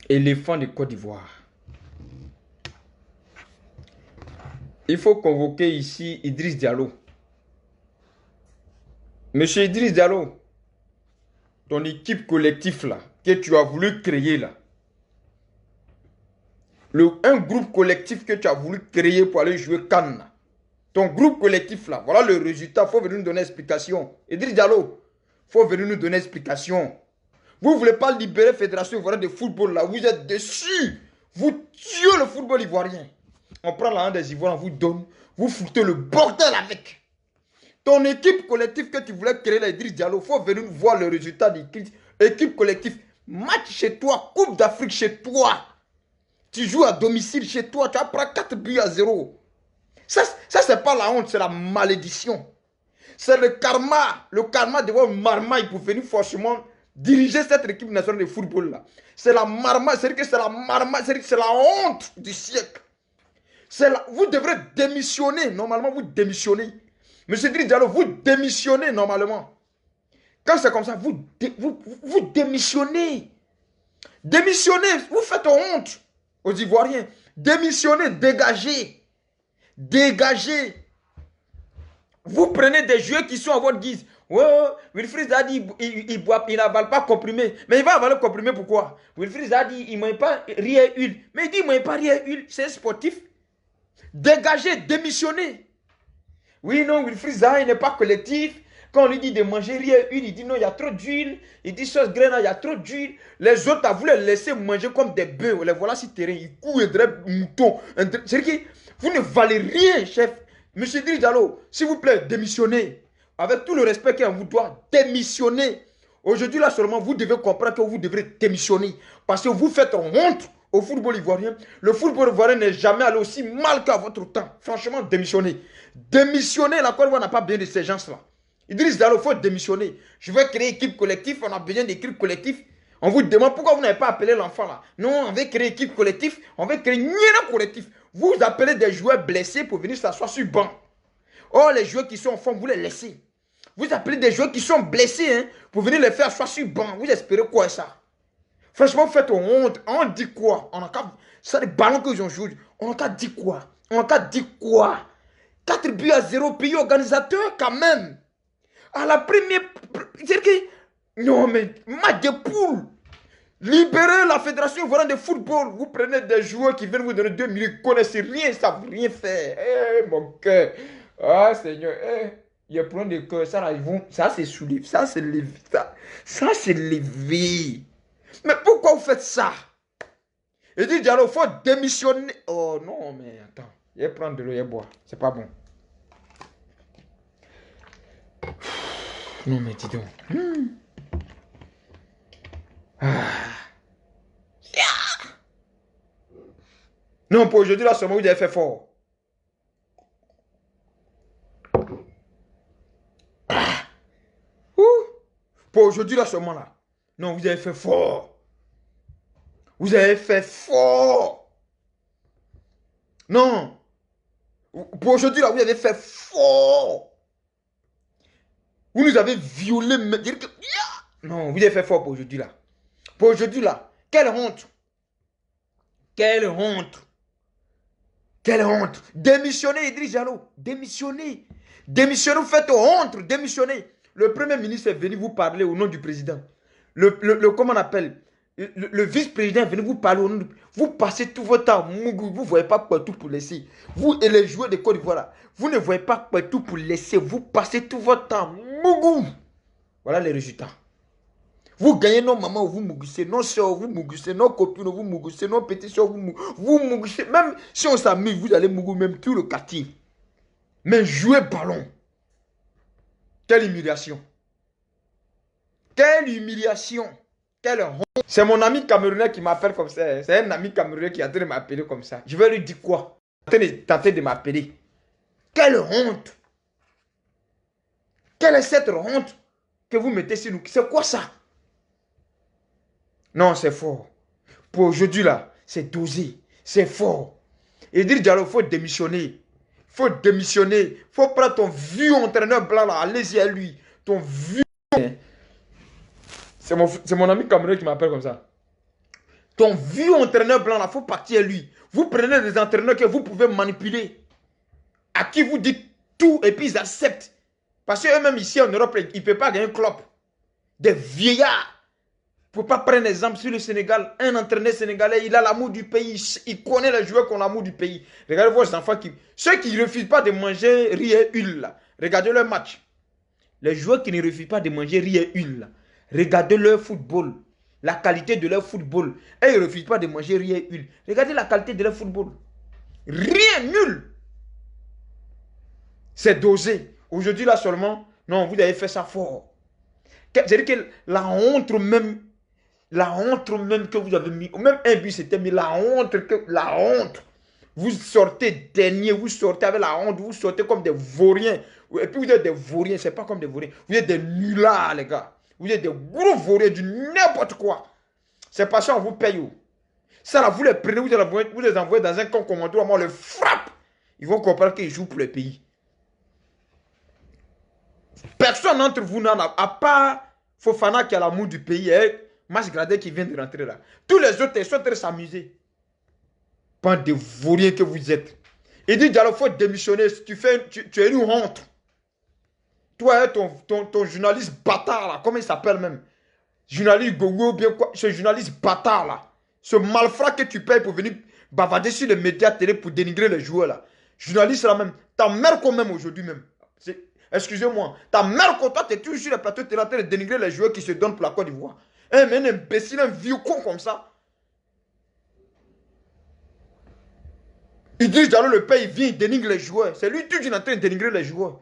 Éléphant de Côte d'Ivoire. Il faut convoquer ici Idriss Diallo. Monsieur Idriss Diallo, ton équipe collective là, que tu as voulu créer là, un groupe collectif que tu as voulu créer pour aller jouer Cannes là, ton groupe collectif là, voilà le résultat, il faut venir nous donner explication. Idriss Diallo, il faut venir nous donner explication. Vous ne voulez pas libérer la Fédération ivoirienne de football là, vous êtes dessus. Vous tuez le football ivoirien. On prend l'argent des Ivoiriens, on vous donne, vous foutez le bordel avec. Ton équipe collective que tu voulais créer, là, Idriss Diallo, il faut venir voir le résultat de l'équipe collective. Match chez toi, Coupe d'Afrique chez toi. Tu joues à domicile chez toi, tu apprends 4 buts à 0. Ça c'est pas la honte, c'est la malédiction. C'est le karma de votre marmaille pour venir forcément diriger cette équipe nationale de football là. C'est la marmaille, c'est-à-dire que c'est la marmaille, c'est-à-dire que c'est la honte du siècle. Vous devrez démissionner, normalement vous démissionnez. Monsieur Idriss Diallo, vous démissionnez normalement. Quand c'est comme ça, vous démissionnez. Démissionnez, vous faites honte aux Ivoiriens. Démissionnez, dégagez. Dégagez. Vous prenez des joueurs qui sont à votre guise. Ouais, Wilfried a dit il n'avale pas comprimé. Mais il va avaler comprimé pourquoi? Wilfried a dit il ne mange pas rien huile. Mais il dit il ne mange pas rien huile. C'est sportif. Dégagez, démissionnez. Oui, non, Wilfried Zaha, il n'est pas collectif. Quand on lui dit de manger rien huile, il dit non, il y a trop d'huile. Il dit sauce graine, il y a trop d'huile. Les autres, vous les laissez manger comme des bœufs. Les voilà sur le terrain, ils courent des moutons. C'est-à-dire que vous ne valez rien, chef. Monsieur Idriss Diallo, s'il vous plaît, démissionnez. Avec tout le respect qu'on vous doit, démissionnez. Aujourd'hui, là seulement, vous devez comprendre que vous devrez démissionner. Parce que vous faites honte au football ivoirien. Le football ivoirien n'est jamais allé aussi mal qu'à votre temps. Franchement, démissionnez. Démissionnez, la Côte d'Ivoire n'a pas besoin de ces gens-là. Idriss Diallo, il faut démissionner. Je veux créer une équipe collective, on a besoin d'équipe collective. On vous demande pourquoi vous n'avez pas appelé l'enfant là. Non, on veut créer une équipe collective, on veut créer un collectif. Vous appelez des joueurs blessés pour venir s'asseoir sur le banc. Oh, les joueurs qui sont en forme, vous les laissez. Vous appelez des joueurs qui sont blessés hein, pour venir les faire asseoir sur le banc. Vous espérez quoi ça? Franchement, vous faites honte. On dit quoi? On a qu'à... C'est les ballons qu'ils ont joué. On a qu'à dire quoi? On a qu'à dire quoi? 4 buts à 0, pays organisateur quand même. À la première... C'est que... Non mais, match de poule. Libérez la fédération ivoirienne de football. Vous prenez des joueurs qui viennent vous donner 2 minutes, ils ne connaissent rien, ils ne savent rien faire. Eh mon cœur. Ah Seigneur, il y a plein de cœur. Ça c'est soulevé. Ça c'est levé. Ça c'est levé. Mais pourquoi vous faites ça? Il dit Diallo, il faut démissionner. Oh non, mais attends. Il va prendre de l'eau et boire. C'est pas bon. Non, mais dis donc. Non, pour aujourd'hui, là, seulement, vous avez fait fort. Pour aujourd'hui, là, seulement, là. Non, vous avez fait fort. Vous avez fait fort. Non. Pour aujourd'hui, là, vous avez fait fort. Vous nous avez violé. Non, vous avez fait fort pour aujourd'hui, là. Pour aujourd'hui, là. Quelle honte. Quelle honte. Quelle honte. Démissionnez, Idriss Diallo. Démissionnez. Démissionnez, vous faites honte. Démissionnez. Le premier ministre est venu vous parler au nom du président. Comment on appelle? Le vice-président est venu vous parler au nom du... Vous passez tout votre temps Mougou. Vous ne voyez pas partout pour laisser. Vous et les joueurs de Côte d'Ivoire, vous ne voyez pas partout pour laisser. Vous passez tout votre temps Mougou. Voilà les résultats. Vous gagnez nos mamans, vous mougoussez, nos soeurs, vous mougoussez, nos copines, vous mougoussez, nos petites soeurs, vous mougoussez. Même si on s'amuse, vous allez mougou même tout le quartier. Mais jouer ballon. Quelle humiliation. Quelle humiliation. Quelle honte. C'est mon ami camerounais qui m'appelle comme ça. C'est un ami camerounais qui est en train de m'appeler comme ça. Je vais lui dire quoi? Tenter de m'appeler. Quelle honte. Quelle est cette honte que vous mettez sur nous? C'est quoi ça? Non, c'est fort. Pour aujourd'hui là, c'est dosé. C'est fort. Et dire Diallo, il faut démissionner. Il faut démissionner. Il faut prendre ton vieux entraîneur blanc là. Allez-y à lui. Ton vieux. C'est mon ami camerounais qui m'appelle comme ça. Ton vieux entraîneur blanc, il faut partir lui. Vous prenez des entraîneurs que vous pouvez manipuler. À qui vous dites tout et puis ils acceptent. Parce qu'eux-mêmes ici en Europe, ils ne peuvent pas gagner un club. Des vieillards. Il ne faut pas prendre exemple sur le Sénégal. Un entraîneur sénégalais, il a l'amour du pays. Il connaît les joueurs qui ont l'amour du pays. Regardez vos enfants ceux qui ne refusent pas de manger riz et huile, là, regardez leur match. Les joueurs qui ne refusent pas de manger riz et huile, là, regardez leur football. La qualité de leur football. Et ils ne refusent pas de manger riz et huile. Regardez la qualité de leur football. Rien, nul. C'est dosé. Aujourd'hui, là seulement, non, vous avez fait ça fort. C'est-à-dire que la honte même que vous avez mis, même un but c'était mis, la honte, vous sortez dernier, vous sortez avec la honte, vous sortez comme des vauriens. Et puis vous êtes des vauriens, c'est pas comme des vauriens, vous êtes des nullards, les gars. Vous êtes des gros vauriens, du n'importe quoi. C'est pas ça, on vous paye. Ça là, vous les prenez, vous les envoyez dans un camp commando, on les frappe. Ils vont comprendre qu'ils jouent pour le pays. Personne d'entre vous n'en a, à part Fofana qui a l'amour du pays et Mas Gradé qui vient de rentrer là. Tous les autres, ils sont en train de s'amuser. Pas de vauriens que vous êtes. Il dit, il faut démissionner. Tu es une honte. Toi, ton journaliste bâtard là, comment il s'appelle même? Journaliste Gogo, bien quoi? Ce journaliste bâtard là. Ce malfrat que tu payes pour venir bavarder sur les médias télé pour dénigrer les joueurs là. Journaliste là même. Ta mère quand même aujourd'hui même. Excusez-moi. Ta mère quand toi, tu es toujours sur le plateau, tu es en train de dénigrer les joueurs qui se donnent pour la Côte d'Ivoire. Mais un imbécile, un vieux con comme ça. Il dit, alors le père, il vient, il dénigre les joueurs. C'est lui tout qui est en train de dénigrer les joueurs.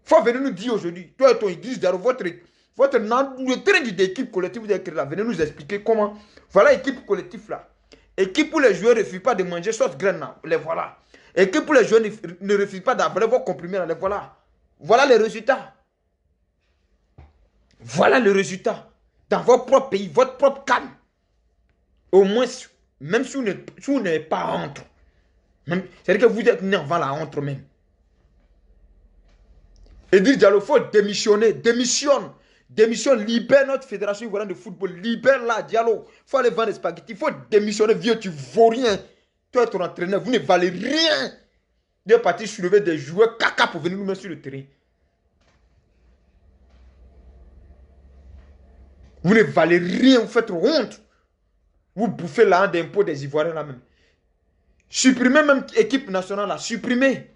Il faut venir nous dire aujourd'hui, toi et ton Idriss Diallo, le train d'équipe collective, vous avez créé là, venez nous expliquer comment. Voilà l'équipe collective là. Équipe où les joueurs ne refusent pas de manger sauce graine là, les voilà. Équipe où les joueurs ne refusent pas d'avaler vos comprimés là, les voilà. Voilà les résultats. Voilà le résultat. Dans votre propre pays, votre propre canne. Au moins, même si vous n'êtes pas honte. C'est-à-dire que vous êtes né avant la honte même. Idriss Diallo, il faut démissionner. Démissionne, libère notre fédération ivoirienne de football. Libère-la, Diallo. Il faut aller vendre des spaghettis. Il faut démissionner, vieux, tu ne vaux rien. Toi et ton entraîneur, vous ne valez rien. Vous êtes parti soulever des joueurs caca pour venir nous mettre sur le terrain. Vous ne valez rien, vous faites honte. Vous bouffez la honte d'impôt des Ivoiriens là même. Supprimez même l'équipe nationale là, supprimez.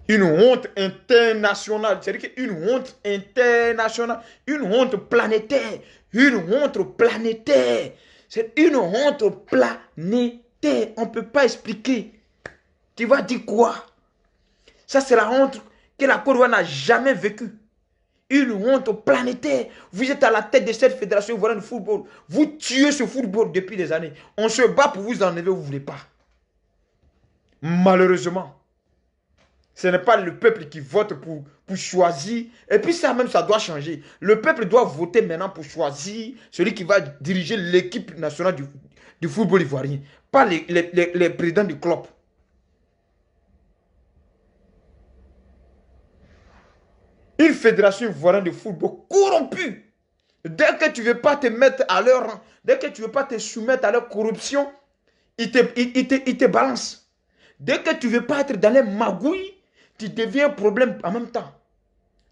Une honte internationale, c'est-à-dire une honte internationale, une honte planétaire, c'est une honte planétaire, on ne peut pas expliquer. Tu vas dire quoi? Ça c'est la honte que la Côte d'Ivoire n'a jamais vécue. Une honte planétaire. Vous êtes à la tête de cette fédération ivoirienne de football. Vous tuez ce football depuis des années. On se bat pour vous enlever, vous ne voulez pas. Malheureusement, ce n'est pas le peuple qui vote pour choisir. Et puis ça même, ça doit changer. Le peuple doit voter maintenant pour choisir celui qui va diriger l'équipe nationale du football ivoirien. Pas les présidents du club. Une fédération ivoirienne de football corrompue. Dès que tu ne veux pas te mettre à leur rang, dès que tu ne veux pas te soumettre à leur corruption, ils te balancent. Dès que tu ne veux pas être dans les magouilles, tu deviens un problème en même temps.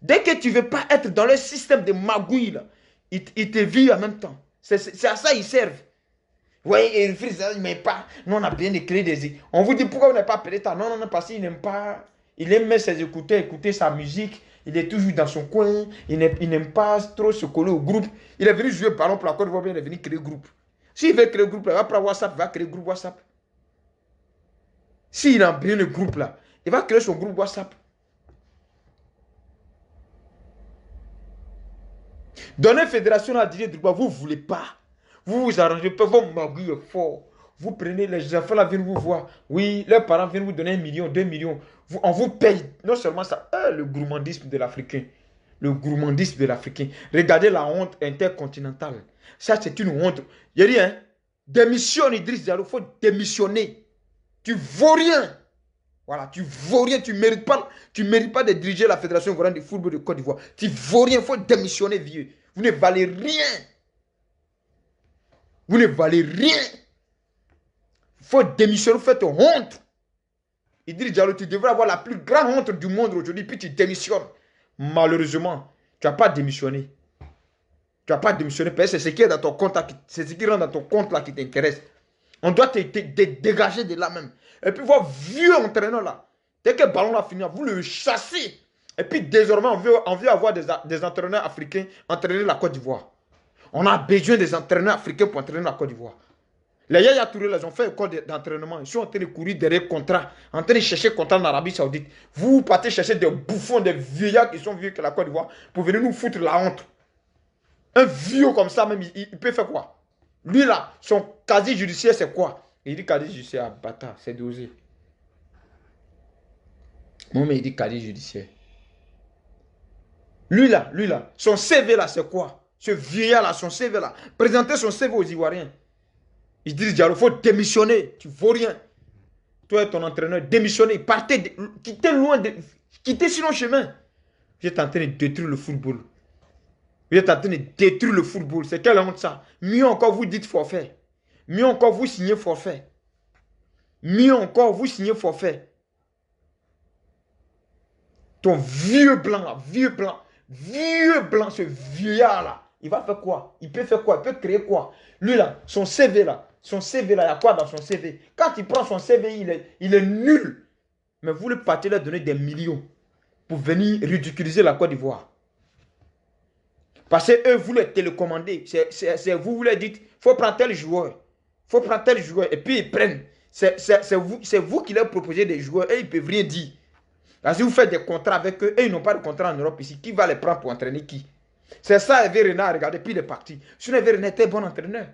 Dès que tu ne veux pas être dans le système de magouilles, là, ils te vivent en même temps. C'est à ça qu'ils servent. Oui, et le fils, il n'aime pas. Nous, on a bien écrit des... On vous dit pourquoi vous n'avez pas appelé ça. Non, parce qu'il n'aime pas. Il aime mettre ses écouteurs, écouter sa musique. Il est toujours dans son coin. Il n'aime pas trop se coller au groupe. Il est venu jouer ballon pour la Côte d'Ivoire, il est venu créer groupe. S'il veut créer groupe, il va prendre WhatsApp, il va créer groupe WhatsApp. S'il a bien le groupe là, il va créer son groupe WhatsApp. Donner fédération à Didier Drogba, vous ne voulez pas. Vous vous arrangez pas, vos magouilles fort. Vous prenez les enfants là, viennent vous voir. Oui, leurs parents viennent vous donner 1 million, 2 millions. On vous paye. Non seulement ça, le gourmandisme de l'Africain. Le gourmandisme de l'Africain. Regardez la honte intercontinentale. Ça, c'est une honte. Il y a rien. Démissionne, Idriss Diallo. Il faut démissionner. Tu ne vaux rien. Voilà, tu vaux rien, tu mérites pas de diriger la Fédération ivoirienne de football de Côte d'Ivoire. Tu vaux rien, il faut démissionner, vieux. Vous ne valez rien. Vous ne valez rien. Il faut démissionner, vous faites honte. Idriss Diallo, tu devrais avoir la plus grande honte du monde aujourd'hui, puis tu démissionnes. Malheureusement, tu n'as pas démissionné. Tu n'as pas démissionné, parce que c'est ce qui est dans ton compte, c'est ce qui rentre dans ton compte là qui t'intéresse. On doit te dégager de là même. Et puis, voir vieux entraîneur là, dès que le ballon va finir, vous le chassez. Et puis, désormais, on veut avoir des entraîneurs africains entraîner la Côte d'Ivoire. On a besoin des entraîneurs africains pour entraîner la Côte d'Ivoire. Les Yaya Touré, ils ont fait une école d'entraînement. Ils sont en train de courir derrière contrat, en train de chercher contrat en Arabie Saoudite. Vous partez chercher des bouffons, des vieillards qui sont vieux que la Côte d'Ivoire pour venir nous foutre la honte. Un vieux comme ça, même, il peut faire quoi? Lui là, son casier judiciaire, c'est quoi? Il dit casier judiciaire, bâtard, c'est dosé. Moi, mais il dit casier judiciaire. Lui là, son CV là, c'est quoi? Ce vieillard là, son CV là. Présentez son CV aux Ivoiriens. Idriss Diallo, il faut démissionner. Tu ne vaux rien. Toi et ton entraîneur, démissionnez. Partez, quittez loin, quittez sur le chemin. Vous êtes en train de détruire le football. Vous êtes en train de détruire le football. C'est quelle honte ça? Mieux encore, vous dites forfait. Mieux encore, vous signez forfait. Mieux encore, vous signez forfait. Ton vieux blanc là, vieux blanc, ce vieillard là, il va faire quoi? Il peut faire quoi? Il peut créer quoi? Lui là, son CV là, il y a quoi dans son CV? Quand il prend son CV, il est nul. Mais vous le partez leur donner des millions pour venir ridiculiser la Côte d'Ivoire. Parce que eux, vous les télécommandez. Vous leur dites, il faut prendre tel joueur. Il faut prendre tel joueur. Et puis ils prennent. C'est vous qui leur proposez des joueurs et ils ne peuvent rien dire. Parce que vous faites des contrats avec eux et ils n'ont pas de contrat en Europe ici. Qui va les prendre pour entraîner qui? C'est ça, Hervé Renard a regardé, puis il est parti. Sinon, Hervé Renard était un bon entraîneur.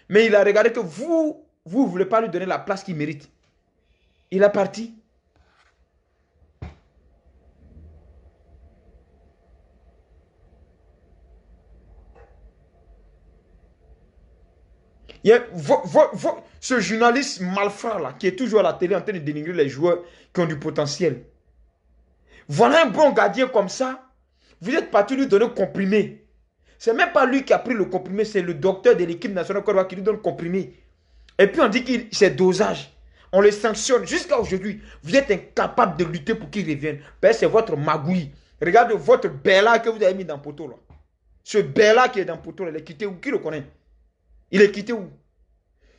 Mais il a regardé que vous ne voulez pas lui donner la place qu'il mérite. Il est parti. Ce journaliste malfrat là, qui est toujours à la télé en train de dénigrer les joueurs qui ont du potentiel. Voilà un bon gardien comme ça. Vous êtes parti lui donner comprimé. C'est même pas lui qui a pris le comprimé, c'est le docteur de l'équipe nationale Côte d'Ivoire qui lui donne le comprimé. Et puis on dit que c'est dosage. On le sanctionne. Jusqu'à aujourd'hui, vous êtes incapable de lutter pour qu'il revienne. Ben, c'est votre magouille. Regardez votre Bella que vous avez mis dans le poteau là. Ce Bella qui est dans le poteau là, il est quitté où? Qui le connaît? Il est quitté où?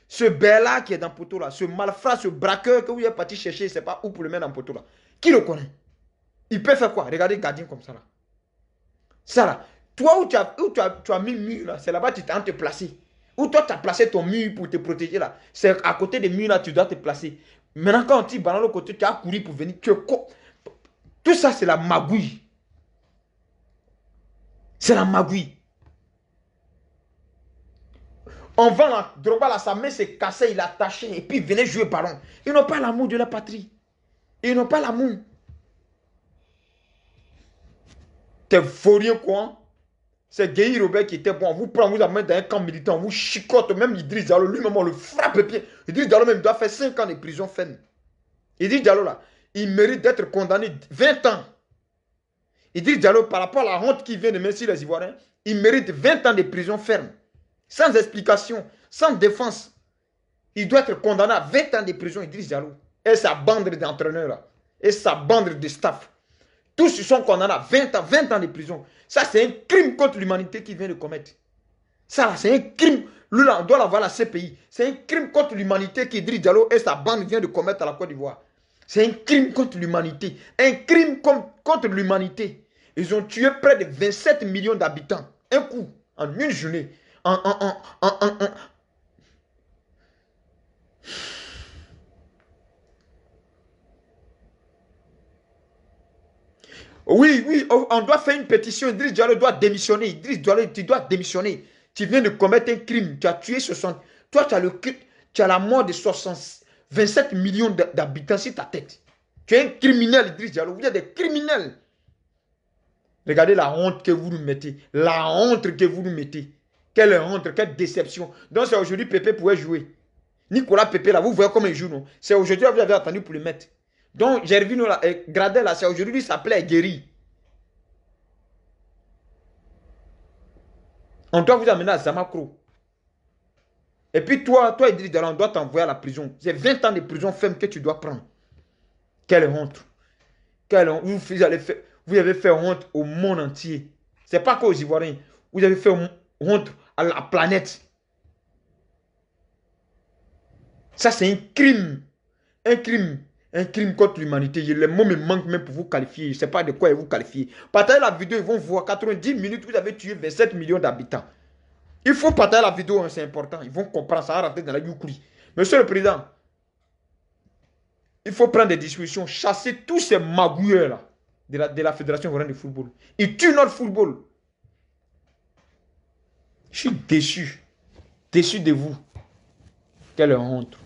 Ce Bella qui est dans le poteau là, ce malfrat, ce braqueur que vous êtes parti chercher, je ne sais pas où pour le mettre dans le poteau là. Qui le connaît? Il peut faire quoi? Regardez le gardien comme ça là. Ça là. Toi où tu as mis le mur là, c'est là-bas que tu t'es te placer. Où toi tu as placé ton mur pour te protéger là. C'est à côté des murs là, tu dois te placer. Maintenant quand tu vas dans l'autre côté, tu as couru pour venir. Tout ça c'est la magouille. C'est la magouille. On vend la Drogba là, sa main s'est cassée, il a taché et puis il venait jouer ballon. Ils n'ont pas l'amour de la patrie. Ils n'ont pas l'amour. T'es vaurien quoi? C'est Guy Robert qui était bon. On vous prend, vous amène dans un camp militant, on vous chicote. Même Idriss Diallo, lui-même, on le frappe le pied. Idriss Diallo même doit faire 5 ans de prison ferme. Idriss Diallo là, il mérite d'être condamné 20 ans. Idriss Diallo, par rapport à la honte qui vient de mettre sur les Ivoiriens, il mérite 20 ans de prison ferme. Sans explication, sans défense. Il doit être condamné à 20 ans de prison, Idriss Diallo. Et sa bande d'entraîneurs là. Et sa bande de staff. Tous sont condamnés à 20 ans de prison. Ça, c'est un crime contre l'humanité qu'il vient de commettre. Ça, c'est un crime. Lui, là, on doit l'avoir à la CPI. C'est un crime contre l'humanité qu'Idriss Diallo et sa bande viennent de commettre à la Côte d'Ivoire. C'est un crime contre l'humanité. Un crime contre l'humanité. Ils ont tué près de 27 millions d'habitants. Un coup, en une journée. Oui, on doit faire une pétition. Idriss Diallo doit démissionner. Idriss Diallo, tu dois démissionner. Tu viens de commettre un crime. Tu as tué 60. Toi, tu as la mort de 27 millions d'habitants sur ta tête. Tu es un criminel, Idriss Diallo. Vous êtes des criminels. Regardez la honte que vous nous mettez. La honte que vous nous mettez. Quelle honte, quelle déception. Donc, c'est aujourd'hui Pépé pouvait jouer. Nicolas Pépé, là, vous voyez comment il joue, non? C'est aujourd'hui que vous avez attendu pour le mettre. Donc, Gervino, Gradel, là, c'est aujourd'hui, ça s'appelait Guéri. On doit vous amener à Zamakro. Et puis toi, Idriss Diallo, on doit t'envoyer à la prison. C'est 20 ans de prison ferme que tu dois prendre. Quelle honte. Quelle honte. Vous avez fait honte au monde entier. Ce n'est pas qu'aux Ivoiriens. Vous avez fait honte à la planète. Ça, c'est un crime. Un crime. Un crime contre l'humanité. Les mots me manquent même pour vous qualifier. Je ne sais pas de quoi vous qualifier. Partagez la vidéo, ils vont voir. 90 minutes, vous avez tué 27 millions d'habitants. Il faut partager la vidéo, hein, c'est important. Ils vont comprendre, ça va rentrer dans la Youkli. Monsieur le Président, il faut prendre des dispositions, chasser tous ces magouilleurs-là de la Fédération ivoirienne de football. Ils tuent notre football. Je suis déçu. Déçu de vous. Quelle honte.